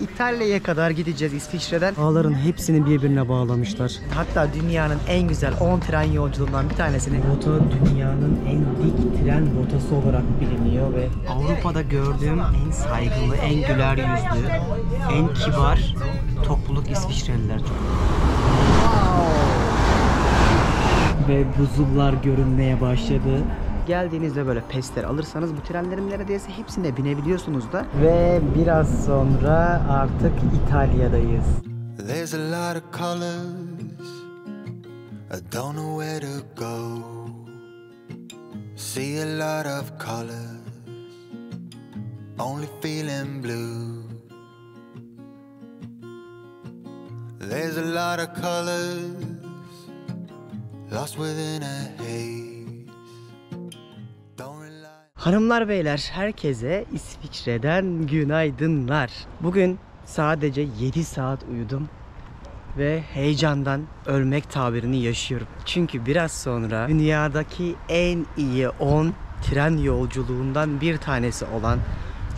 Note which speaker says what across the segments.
Speaker 1: İtalya'ya kadar gideceğiz İsviçre'den. Dağların hepsini birbirine bağlamışlar. Hatta dünyanın en güzel 10 tren yolculuğundan bir tanesini. Rota dünyanın en dik tren rotası olarak biliniyor ve Avrupa'da gördüğüm en saygılı, en güler yüzlü, en kibar topluluk İsviçreliler. Ve buzullar görünmeye başladı. Geldiğinizde böyle pesler alırsanız bu trenlerin neredeyse hepsine binebiliyorsunuz da. Ve biraz sonra artık İtalya'dayız. There's a lot of colors. I don't know where to go. See a lot of colors. Only feeling blue. There's a lot of colors. Lost within a haze. Hanımlar beyler, herkese İsviçre'den günaydınlar. Bugün sadece 7 saat uyudum ve heyecandan ölmek tabirini yaşıyorum. Çünkü biraz sonra dünyadaki en iyi 10 tren yolculuğundan bir tanesi olan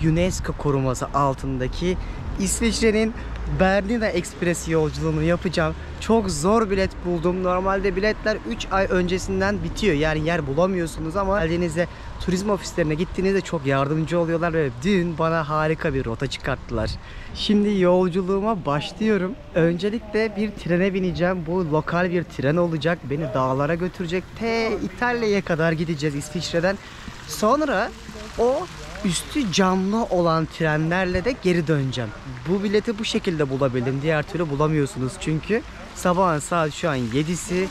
Speaker 1: UNESCO koruması altındaki İsviçre'nin Bernina Express yolculuğunu yapacağım. Çok zor bilet buldum. Normalde biletler 3 ay öncesinden bitiyor. Yani yer bulamıyorsunuz ama geldiğinizde turizm ofislerine gittiğinizde çok yardımcı oluyorlar ve dün bana harika bir rota çıkarttılar. Şimdi yolculuğuma başlıyorum. Öncelikle bir trene bineceğim. Bu lokal bir tren olacak. Beni dağlara götürecek. İtalya'ya kadar gideceğiz İsviçre'den. Sonra o üstü camlı olan trenlerle de geri döneceğim. Bu bileti bu şekilde bulabildim. Diğer türlü bulamıyorsunuz çünkü. Sabahın saat şu an 7'si.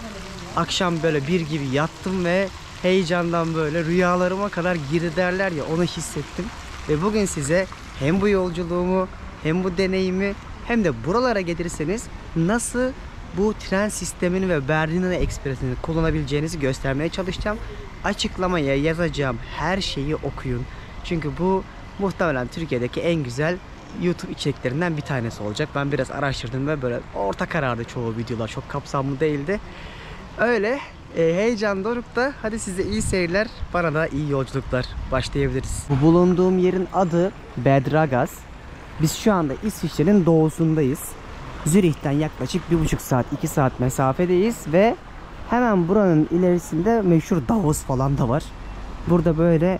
Speaker 1: Akşam böyle 1 gibi yattım ve heyecandan böyle rüyalarıma kadar girdi derler ya, onu hissettim. Ve bugün size hem bu yolculuğumu hem bu deneyimi hem de buralara gelirseniz nasıl bu tren sistemini ve Bernina Express'ini kullanabileceğinizi göstermeye çalışacağım. Açıklamaya yazacağım her şeyi okuyun. Çünkü bu muhtemelen Türkiye'deki en güzel YouTube içeriklerinden bir tanesi olacak. Ben biraz araştırdım ve böyle orta karardı çoğu videolar. Çok kapsamlı değildi. Öyle heyecan dorukta. Hadi size iyi seyirler. Bana da iyi yolculuklar. Başlayabiliriz. Bu bulunduğum yerin adı Bedragas. Biz şu anda İsviçre'nin doğusundayız. Zürih'ten yaklaşık 1,5 saat 2 saat mesafedeyiz ve hemen buranın ilerisinde meşhur Davos falan da var. Burada böyle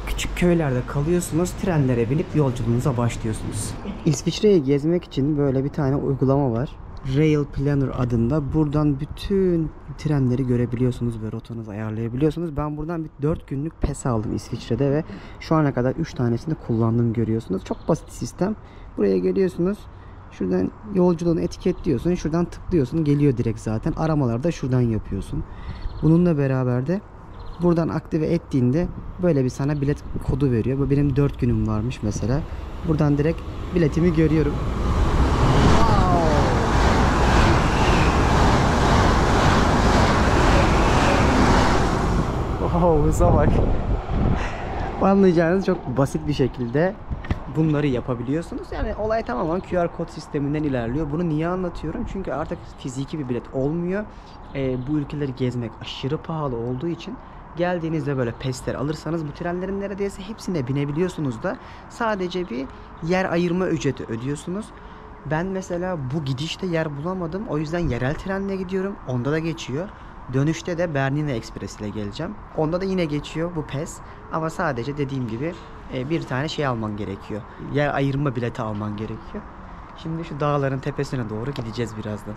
Speaker 1: küçük köylerde kalıyorsunuz, trenlere binip yolculuğunuza başlıyorsunuz. İsviçre'yi gezmek için böyle bir tane uygulama var. Rail Planner adında. Buradan bütün trenleri görebiliyorsunuz ve rotanızı ayarlayabiliyorsunuz. Ben buradan bir 4 günlük PES aldım İsviçre'de ve şu ana kadar 3 tanesini kullandım, görüyorsunuz. Çok basit sistem. Buraya geliyorsunuz. Şuradan yolculuğunu etiketliyorsun. Şuradan tıklıyorsun. Geliyor direkt zaten. Aramaları da şuradan yapıyorsun. Bununla beraber de buradan aktive ettiğinde böyle bir sana bilet kodu veriyor. Bu benim 4 günüm varmış mesela. Buradan direkt biletimi görüyorum. Wow, hıza bak. Anlayacağınız çok basit bir şekilde bunları yapabiliyorsunuz. Yani olay tamamen QR kod sisteminden ilerliyor. Bunu niye anlatıyorum? Çünkü artık fiziki bir bilet olmuyor. Bu ülkeleri gezmek aşırı pahalı olduğu için geldiğinizde böyle pesler alırsanız bu trenlerin neredeyse hepsine binebiliyorsunuz da sadece bir yer ayırma ücreti ödüyorsunuz. Ben mesela bu gidişte yer bulamadım. O yüzden yerel trenle gidiyorum. Onda da geçiyor. Dönüşte de Bernina Express ile geleceğim. Onda da yine geçiyor bu PES. Ama sadece dediğim gibi bir tane şey alman gerekiyor. Yer ayırma bileti alman gerekiyor. Şimdi şu dağların tepesine doğru gideceğiz birazdan.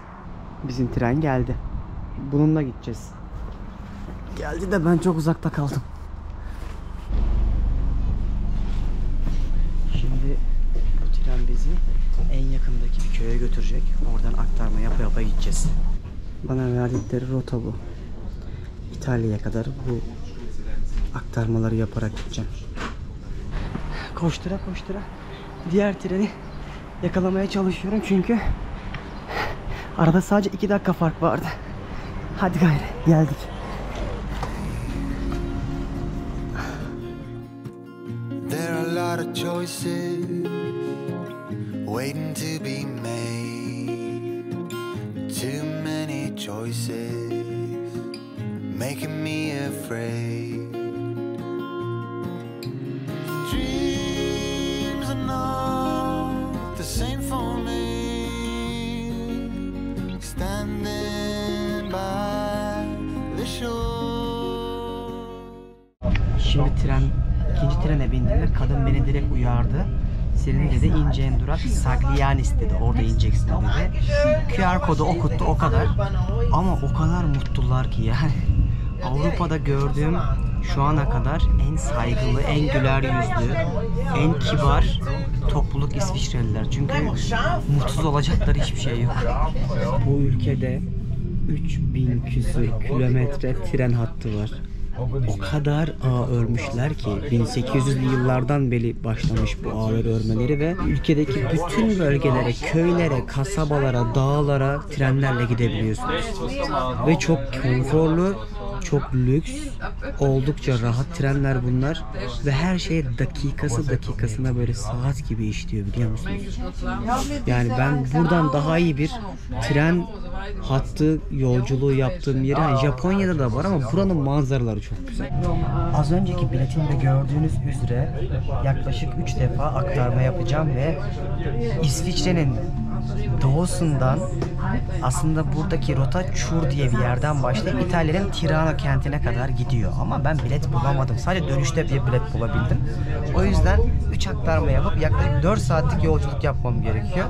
Speaker 1: Bizim tren geldi. Bununla gideceğiz. Geldi de ben çok uzakta kaldım. Şimdi bu tren bizi en yakındaki bir köye götürecek. Oradan aktarma yapa yapa gideceğiz. Bana verdikleri rota bu. İtalya'ya kadar bu aktarmaları yaparak gideceğim. Koştura koştura diğer treni yakalamaya çalışıyorum çünkü arada sadece 2 dakika fark vardı. Hadi gayrı, geldik. There are a lot of choices waiting to be made. Too many choices making me afraid. Dreams are not Şimdi ikinci trene bindiğimde kadın beni direkt uyardı. Senin dedi ineceğin durak Saglianis dedi. Orada ineceksin dedi. QR kodu okuttu o kadar. Ama o kadar mutlular ki yani. Avrupa'da gördüğüm şu ana kadar en saygılı, en güler yüzlü, en kibar topluluk İsviçreliler. Çünkü mutsuz olacakları hiçbir şey yok. Bu ülkede 3000 küsur kilometre tren hattı var. O kadar ağ örmüşler ki 1800'lü yıllardan beri başlamış bu ağları örmeleri ve ülkedeki bütün bölgelere, köylere, kasabalara, dağlara trenlerle gidebiliyorsunuz. Ve çok konforlu, çok lüks, oldukça rahat trenler bunlar ve her şey dakikasına böyle saat gibi işliyor, biliyor musunuz? Yani ben buradan daha iyi bir tren hattı yolculuğu yaptığım yeri, yani Japonya'da da var ama buranın manzaraları çok güzel. Az önceki biletimde gördüğünüz üzere yaklaşık 3 defa aktarma yapacağım ve İsviçre'nin doğusundan aslında buradaki rota Chur diye bir yerden başlayıp İtalya'nın Tirano kentine kadar gidiyor. Ama ben bilet bulamadım. Sadece dönüşte bir bilet bulabildim. O yüzden 3 aktarma yapıp yaklaşık 4 saatlik yolculuk yapmam gerekiyor.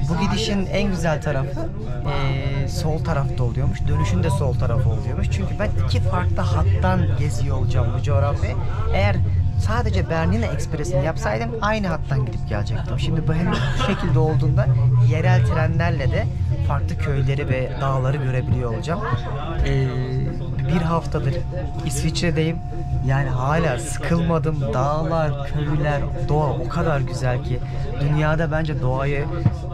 Speaker 1: Bu gidişin en güzel tarafı sol tarafta oluyormuş. Dönüşün de sol tarafı oluyormuş. Çünkü ben 2 farklı hattan geziyor olacağım bu coğrafyayı. Eğer sadece Bernina Ekspresi'ni yapsaydım aynı hattan gidip gelecektim. Şimdi bu hem bu şekilde olduğunda yerel trenlerle de farklı köyleri ve dağları görebiliyor olacağım. Bir haftadır İsviçre'deyim. Yani hala sıkılmadım. Dağlar, köyler, doğa o kadar güzel ki. Dünyada bence doğayı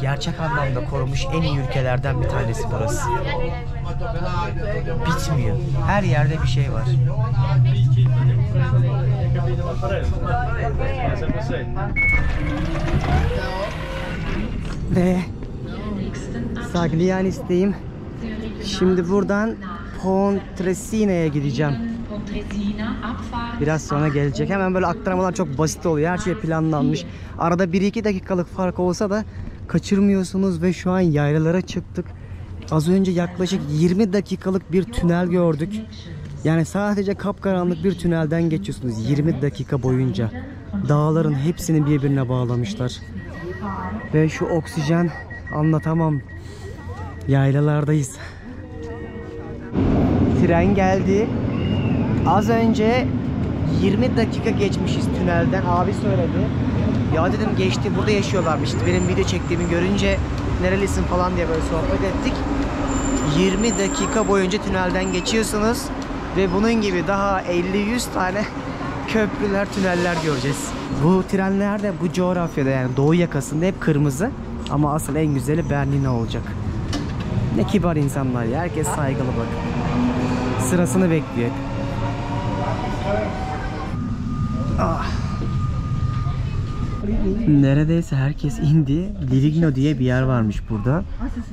Speaker 1: gerçek anlamda korumuş en iyi ülkelerden bir tanesi burası. Bitmiyor. Her yerde bir şey var. Ve Saglianis'teyim. Şimdi buradan Pontresina'ya gideceğim. Biraz sonra gelecek. Hemen böyle aktarmalar çok basit oluyor. Her şey planlanmış. Arada 1-2 dakikalık fark olsa da kaçırmıyorsunuz ve şu an yaylalara çıktık. Az önce yaklaşık 20 dakikalık bir tünel gördük. Yani sadece kapkaranlık bir tünelden geçiyorsunuz 20 dakika boyunca. Dağların hepsini birbirine bağlamışlar. Ve şu oksijen anlatamam. Yaylalardayız. Tren geldi. Az önce 20 dakika geçmişiz tünelden. Abi söyledi. Ya dedim geçti, burada yaşıyorlarmış. Benim video çektiğimi görünce nerelisin falan diye böyle sohbet ettik. 20 dakika boyunca tünelden geçiyorsunuz. Ve bunun gibi daha 50-100 tane köprüler, tüneller göreceğiz. Bu trenler de bu coğrafyada, yani doğu yakasında hep kırmızı. Ama asıl en güzeli Bernina olacak. Ne kibar insanlar ya. Herkes saygılı bak. Sırasını bekliyor. Ah. Neredeyse herkes indi. Livigno diye bir yer varmış burada.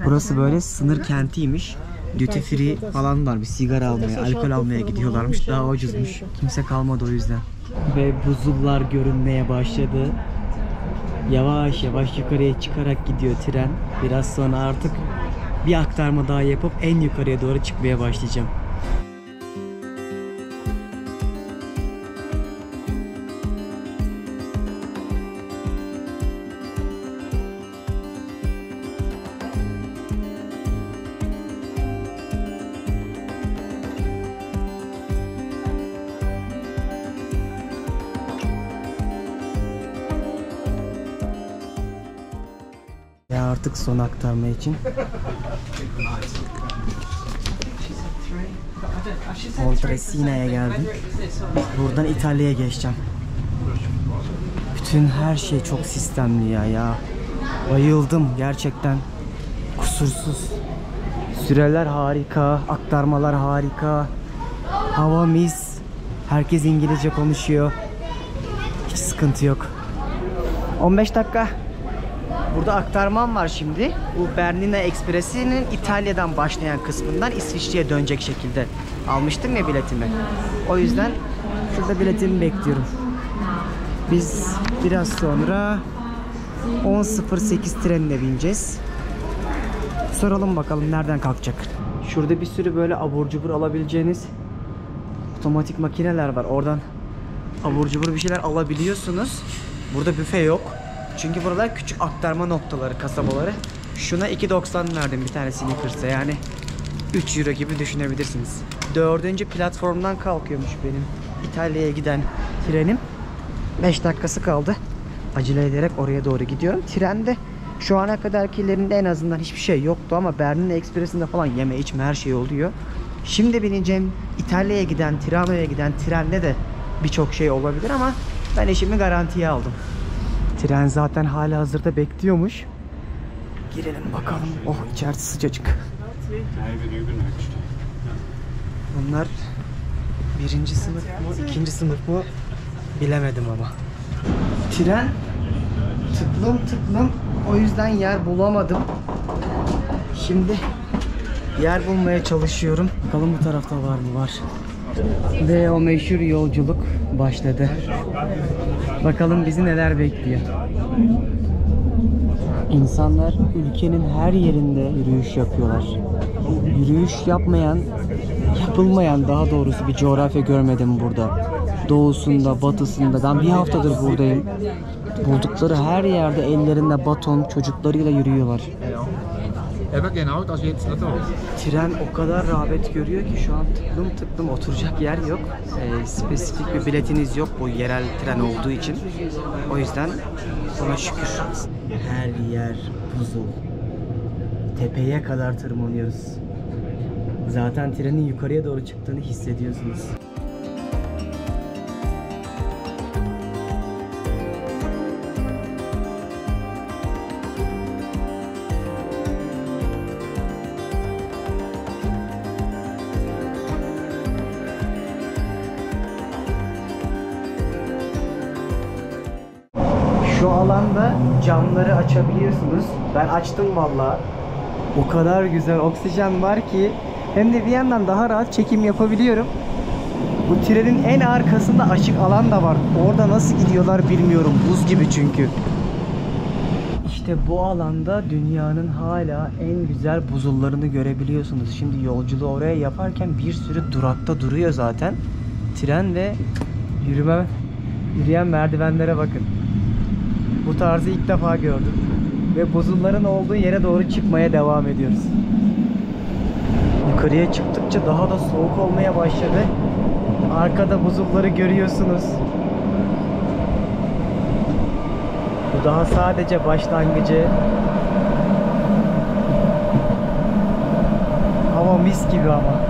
Speaker 1: Burası böyle sınır kentiymiş. Duty free falan var. Bir sigara almaya, alkol almaya gidiyorlarmış. Daha ucuzmuş. Kimse kalmadı o yüzden. Ve buzullar görünmeye başladı. Yavaş yavaş yukarıya çıkarak gidiyor tren. Biraz sonra artık bir aktarma daha yapıp en yukarıya doğru çıkmaya başlayacağım. Artık son aktarma için Pontresina'ya geldim. Buradan İtalya'ya geçeceğim. Bütün her şey çok sistemli ya. Bayıldım gerçekten. Kusursuz. Süreler harika, aktarmalar harika. Hava mis. Herkes İngilizce konuşuyor. Hiç sıkıntı yok. 15 dakika. Burada aktarmam var şimdi. Bu Bernina Ekspresi'nin İtalya'dan başlayan kısmından İsviçre'ye dönecek şekilde almıştım ya biletimi. O yüzden şurada biletimi bekliyorum. Biz biraz sonra 10.08 trenine bineceğiz. Soralım bakalım nereden kalkacak. Şurada bir sürü böyle abur cubur alabileceğiniz otomatik makineler var. Oradan abur cubur bir şeyler alabiliyorsunuz. Burada büfe yok. Çünkü buralar küçük aktarma noktaları, kasabaları. Şuna 2.90 verdim bir tane Snickers'a, yani 3 euro gibi düşünebilirsiniz. 4. platformdan kalkıyormuş benim İtalya'ya giden trenim. 5 dakikası kaldı. Acele ederek oraya doğru gidiyorum. Trende şu ana kadarkilerinde en azından hiçbir şey yoktu ama Berlin Express'inde falan yeme içme her şey oluyor. Şimdi bineceğim İtalya'ya giden, Tirano'ya giden trende de birçok şey olabilir ama ben işimi garantiye aldım. Tren zaten hala hazırda bekliyormuş. Girelim bakalım. Oh, içerisi sıcacık. Bunlar 1. sınıf mı, 2. sınıf mı bilemedim ama. Tren tıklım tıklım, o yüzden yer bulamadım. Şimdi yer bulmaya çalışıyorum. Bakalım bu tarafta var mı? Var. Ve o meşhur yolculuk başladı. Bakalım bizi neler bekliyor. İnsanlar ülkenin her yerinde yürüyüş yapıyorlar. Yürüyüş yapılmayan daha doğrusu bir coğrafya görmedim burada. Doğusunda, batısında. Ben bir haftadır buradayım. Buldukları her yerde ellerinde baton, çocuklarıyla yürüyorlar. Tren o kadar rağbet görüyor ki şu an tıklım tıklım, oturacak yer yok. Spesifik bir biletiniz yok bu yerel tren olduğu için. O yüzden ona şükür. Her yer buzul. Tepeye kadar tırmanıyoruz. Zaten trenin yukarıya doğru çıktığını hissediyorsunuz. Şu alanda camları açabiliyorsunuz. Ben açtım vallahi. O kadar güzel oksijen var ki, hem de bir yandan daha rahat çekim yapabiliyorum. Bu trenin en arkasında açık alan da var. Orada nasıl gidiyorlar bilmiyorum. Buz gibi çünkü. İşte bu alanda dünyanın hala en güzel buzullarını görebiliyorsunuz. Şimdi yolculuğu oraya yaparken bir sürü durakta duruyor zaten. Tren ve yürüyen merdivenlere bakın. Bu tarzı ilk defa gördüm. Ve buzulların olduğu yere doğru çıkmaya devam ediyoruz. Yukarıya çıktıkça daha da soğuk olmaya başladı. Arkada buzulları görüyorsunuz. Bu daha sadece başlangıcı. Hava mis gibi ama.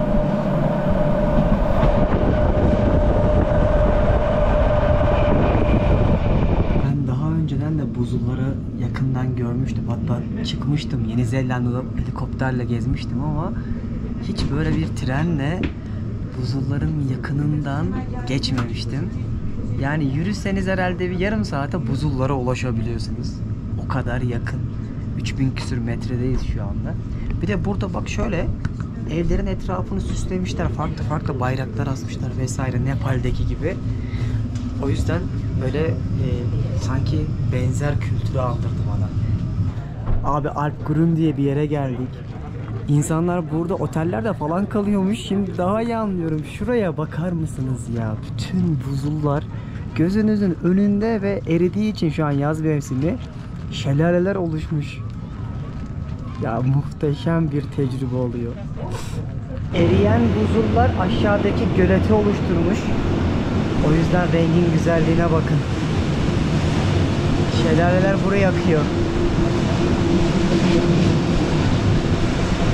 Speaker 1: Ben daha önceden de buzulları yakından görmüştüm. Hatta çıkmıştım. Yeni Zelanda'da helikopterle gezmiştim ama hiç böyle bir trenle buzulların yakınından geçmemiştim. Yani yürüseniz herhalde bir yarım saate buzullara ulaşabiliyorsunuz. O kadar yakın. 3000 küsür metredeyiz şu anda. Bir de burada bak şöyle evlerin etrafını süslemişler. Farklı farklı bayraklar asmışlar vesaire, Nepal'deki gibi. O yüzden böyle sanki benzer kültürü andırdı bana. Abi Alp Grün diye bir yere geldik. İnsanlar burada otellerde falan kalıyormuş. Şimdi daha iyi anlıyorum. Şuraya bakar mısınız ya? Bütün buzullar gözünüzün önünde ve eridiği için şu an yaz mevsimi şelaleler oluşmuş. Ya muhteşem bir tecrübe oluyor. Eriyen buzullar aşağıdaki göleti oluşturmuş. O yüzden rengin güzelliğine bakın. Şelaleler buraya akıyor.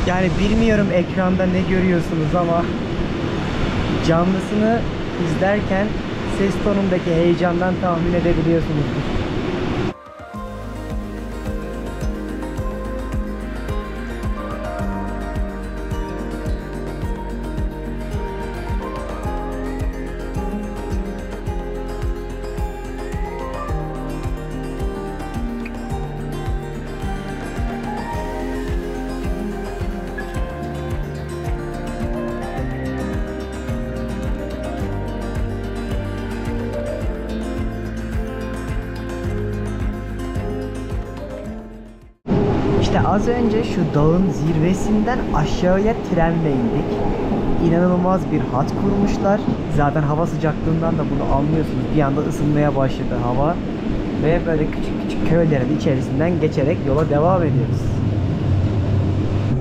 Speaker 1: Yani bilmiyorum ekranda ne görüyorsunuz ama canlısını izlerken ses tonundaki heyecandan tahmin edebiliyorsunuzdur. İşte az önce şu dağın zirvesinden aşağıya trenle indik. İnanılmaz bir hat kurmuşlar. Zaten hava sıcaklığından da bunu anlıyorsunuz. Bir anda ısınmaya başladı hava. Ve böyle küçük küçük köylerin içerisinden geçerek yola devam ediyoruz.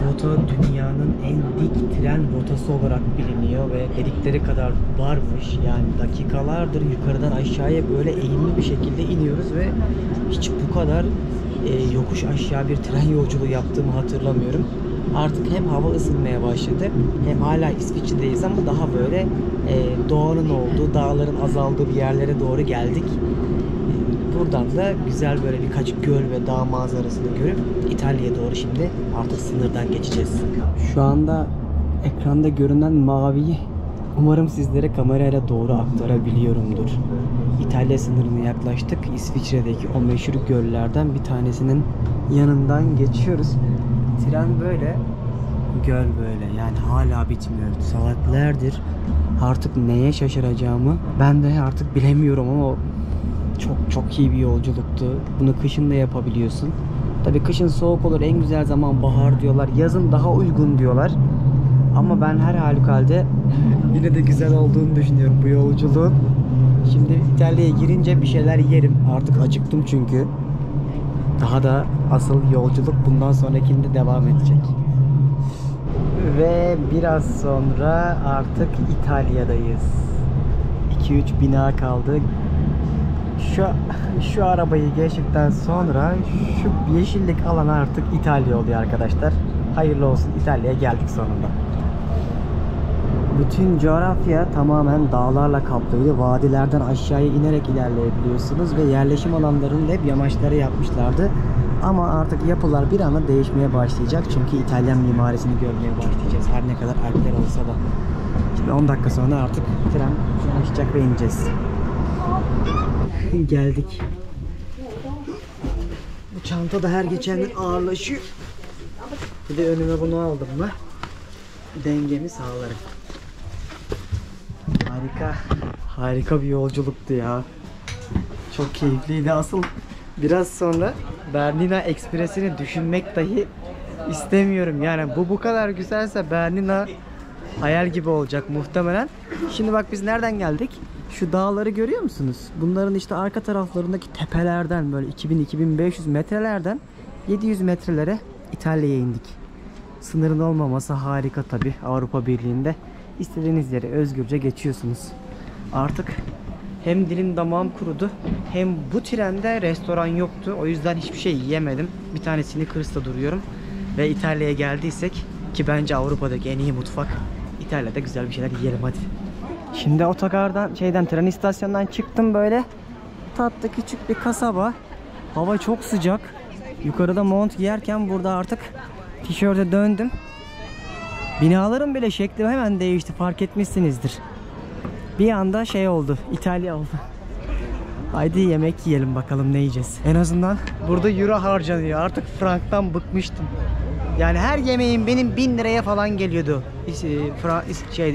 Speaker 1: Rota dünyanın en dik tren rotası olarak biliniyor ve dedikleri kadar varmış. Yani dakikalardır yukarıdan aşağıya böyle eğimli bir şekilde iniyoruz ve hiç bu kadar yokuş aşağı bir tren yolculuğu yaptığımı hatırlamıyorum. Artık hem hava ısınmaya başladı hem hala İsviçre'deyiz ama daha böyle doğanın olduğu, dağların azaldığı bir yerlere doğru geldik. Buradan da güzel böyle birkaç göl ve dağ manzarasını görüp İtalya'ya doğru şimdi artık sınırdan geçeceğiz. Şu anda ekranda görünen maviyi umarım sizlere kamerayla doğru aktarabiliyorumdur. İtalya sınırına yaklaştık. İsviçre'deki o meşhur göllerden bir tanesinin yanından geçiyoruz. Tren böyle, göl böyle, yani hala bitmiyor. Saatlerdir artık neye şaşıracağımı ben de artık bilemiyorum ama çok iyi bir yolculuktu. Bunu kışın da yapabiliyorsun. Tabii kışın soğuk olur, en güzel zaman bahar diyorlar. Yazın daha uygun diyorlar. Ama ben her halükarda yine de güzel olduğunu düşünüyorum bu yolculuğun. Şimdi İtalya'ya girince bir şeyler yerim. Artık acıktım çünkü. Daha da asıl yolculuk bundan sonrakinde devam edecek. Ve biraz sonra artık İtalya'dayız. 2-3 bina kaldı. Şu arabayı geçtikten sonra şu yeşillik alan artık İtalya oluyor arkadaşlar. Hayırlı olsun, İtalya'ya geldik sonunda. Bütün coğrafya tamamen dağlarla kaplıydı. Vadilerden aşağıya inerek ilerleyebiliyorsunuz ve yerleşim alanlarını hep yamaçlara yapmışlardı. Ama artık yapılar bir anda değişmeye başlayacak. Çünkü İtalyan mimarisini görmeye başlayacağız. Her ne kadar Alpler olsa da. Şimdi 10 dakika sonra artık tren yanaşacak ve ineceğiz. Geldik. Bu çanta da her geçen gün ağırlaşıyor. Bir de önüme bunu aldım mı dengemi sağlarım. Harika bir yolculuktu ya. Çok keyifliydi. Asıl biraz sonra Bernina Ekspresi'ni düşünmek dahi istemiyorum. Yani bu kadar güzelse Bernina hayal gibi olacak muhtemelen. Şimdi bak biz nereden geldik? Şu dağları görüyor musunuz? Bunların işte arka taraflarındaki tepelerden böyle 2000-2500 metrelerden 700 metrelere İtalya'ya indik. Sınırın olmaması harika tabi. Avrupa Birliği'nde istediğiniz yere özgürce geçiyorsunuz. Artık hem dilim damağım kurudu hem bu trende restoran yoktu. O yüzden hiçbir şey yiyemedim. Bir tane Snickers'ta duruyorum. Ve İtalya'ya geldiysek ki bence Avrupa'daki en iyi mutfak, İtalya'da güzel bir şeyler yiyelim hadi. Şimdi otogardan tren istasyonundan çıktım böyle. Tatlı küçük bir kasaba. Hava çok sıcak. Yukarıda mont giyerken burada artık tişörte döndüm. Binaların bile şekli hemen değişti, fark etmişsinizdir. Bir anda şey oldu, İtalya oldu. Haydi yemek yiyelim bakalım, ne yiyeceğiz. En azından burada euro harcanıyor. Artık franktan bıkmıştım. Yani her yemeğim benim 1000 liraya falan geliyordu.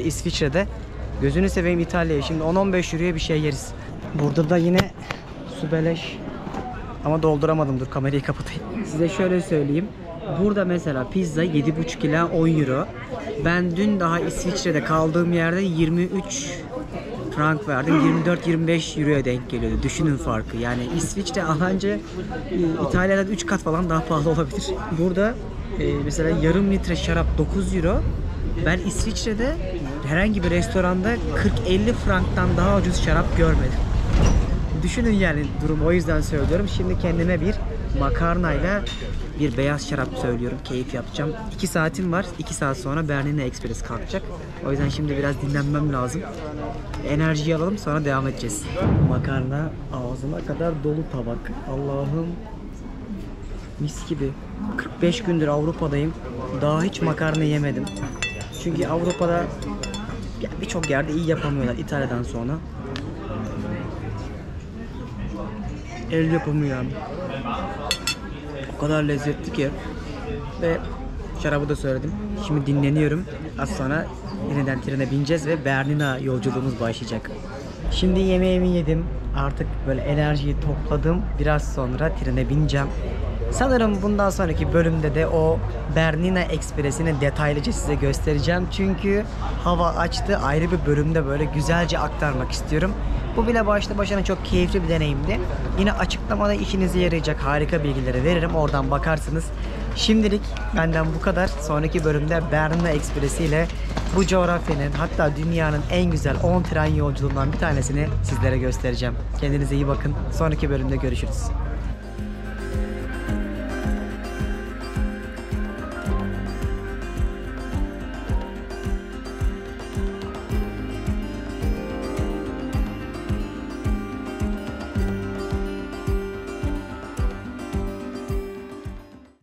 Speaker 1: İsviçre'de. Gözünü seveyim İtalya'ya. Şimdi 10-15 euroya bir şey yeriz. Burada da yine su beleş. Ama dolduramadım. Dur kamerayı kapatayım. Size şöyle söyleyeyim. Burada mesela pizza 7,5 ila 10 euro. Ben dün daha İsviçre'de kaldığım yerde 23 frank verdim. 24-25 euroya denk geliyordu. Düşünün farkı. Yani İsviçre anca İtalya'da 3 kat falan daha pahalı olabilir. Burada mesela yarım litre şarap 9 euro. Ben İsviçre'de herhangi bir restoranda 40-50 franktan daha ucuz şarap görmedim. Düşünün yani durum, o yüzden söylüyorum. Şimdi kendime bir makarnayla bir beyaz şarap söylüyorum. Keyif yapacağım. 2 saatim var. 2 saat sonra Bernina Express kalkacak. O yüzden şimdi biraz dinlenmem lazım. Enerjiyi alalım, sonra devam edeceğiz. Makarna ağzıma kadar dolu tabak. Allah'ım. Mis gibi. 45 gündür Avrupa'dayım. Daha hiç makarna yemedim. Çünkü Avrupa'da birçok yerde iyi yapamıyorlar İtalya'dan sonra. El yapımı yani. O kadar lezzetli ki. Ve şarabı da söyledim. Şimdi dinleniyorum. Az sonra yeniden trene bineceğiz ve Bernina yolculuğumuz başlayacak. Şimdi yemeğimi yedim. Artık böyle enerjiyi topladım. Biraz sonra trene bineceğim. Sanırım bundan sonraki bölümde de o Bernina Ekspresi'ni detaylıca size göstereceğim. Çünkü hava açtı. Ayrı bir bölümde böyle güzelce aktarmak istiyorum. Bu bile başlı başına çok keyifli bir deneyimdi. Yine açıklamada işinize yarayacak harika bilgileri veririm. Oradan bakarsınız. Şimdilik benden bu kadar. Sonraki bölümde Bernina Ekspresi ile bu coğrafyanın, hatta dünyanın en güzel 10 tren yolculuğundan bir tanesini sizlere göstereceğim. Kendinize iyi bakın. Sonraki bölümde görüşürüz.